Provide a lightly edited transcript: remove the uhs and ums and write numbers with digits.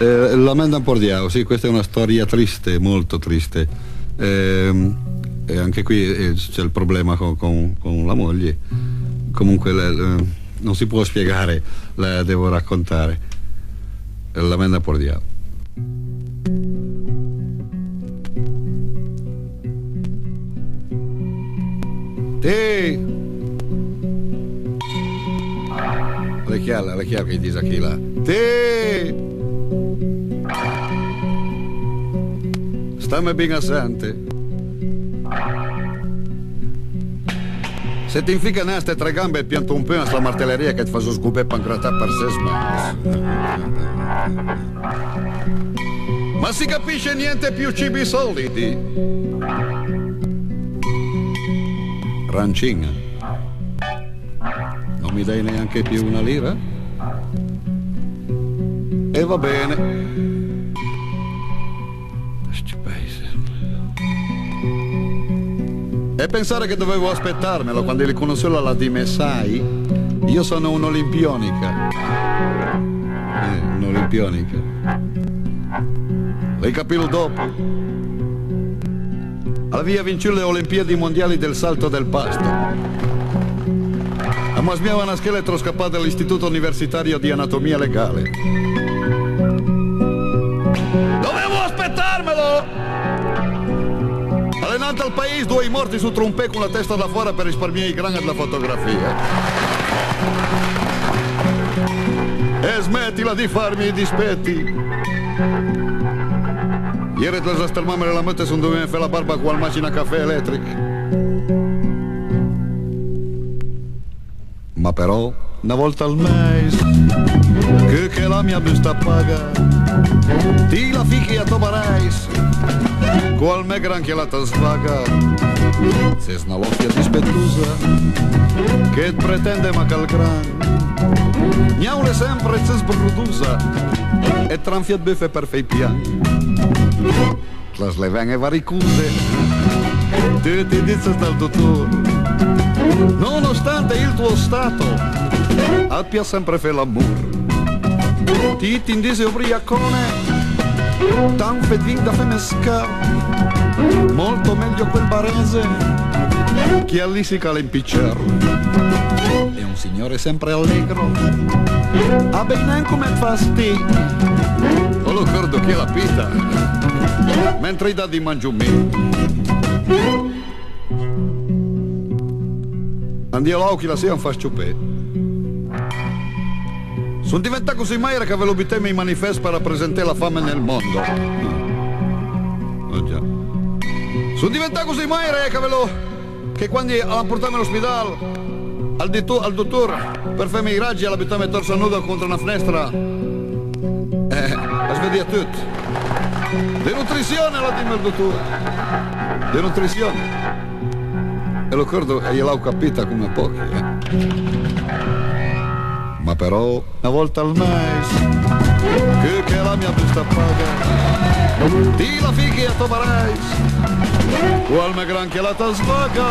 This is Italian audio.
La Menda Pordiao, sì, questa è una storia triste, molto triste. E anche qui c'è il problema con la moglie. Comunque non si può spiegare, la devo raccontare. La Menda Pordiao. Te! Le chiaro che dice chi là. Te! Stammi ben assente. Se ti infica neste tre gambe e pianto un po' a sta martelleria che ti fa sgubare pancratà per sesma. Ma si capisce niente più cibi solidi. Rancina. Non mi dai neanche più una lira? E va bene. E pensare che dovevo aspettarmelo quando li conoscevo alla dimessai? Io sono un'olimpionica. Un'olimpionica. L'hai capito dopo? Aveva vinto le Olimpiadi mondiali del salto del pasto. Ma smiava una scheletro scappata dall'istituto universitario di anatomia legale. Dovevo aspettarmelo! Allenante al paese, due morti su trompè con la testa da fuori per risparmiare i grani della fotografia. E smettila di farmi i dispetti. Ieri te la stermamere la mette se non dovevi fare la barba con la macchina caffè elettrica. Ma però, una volta al mese, che la mia busta paga, ti la fichi a tobarais, qual me gran che la ta svaga, se snaloffia dispettosa, che pretende ma calgran, gnaule sempre se sbrudusa, e tranfia beffe per fei pian. Tlas le venge varicuse, te ti dice dal dottore, nonostante il tuo stato, abbia sempre fe l'amor. Ti indise ubriacone, tan fedin da femescar, molto meglio quel barese che all'isica l'impicciar. È un signore sempre allegro, a ben come fasti, non lo ricordo che la pita, mentre i dà di mangiumi. Andiamo all'occhio la sera un fa sciupè. Sono diventato così maira che ve lo bitemi in manifesto per rappresentare la fame nel mondo. Oh già. Sono diventato così maira che quando l'hanno portato all'ospedale al dottore per farmi i raggi alla buttare torso nudo contro una finestra la svedia tutto. Denutrizione la dimmi il dottore. Denutrizione. E lo ricordo e gliel'ho capita come pochi, Ma però, una volta al mese, che la mia busta paga, ti la fichi a tomarais, qual me gran che la ta svaga.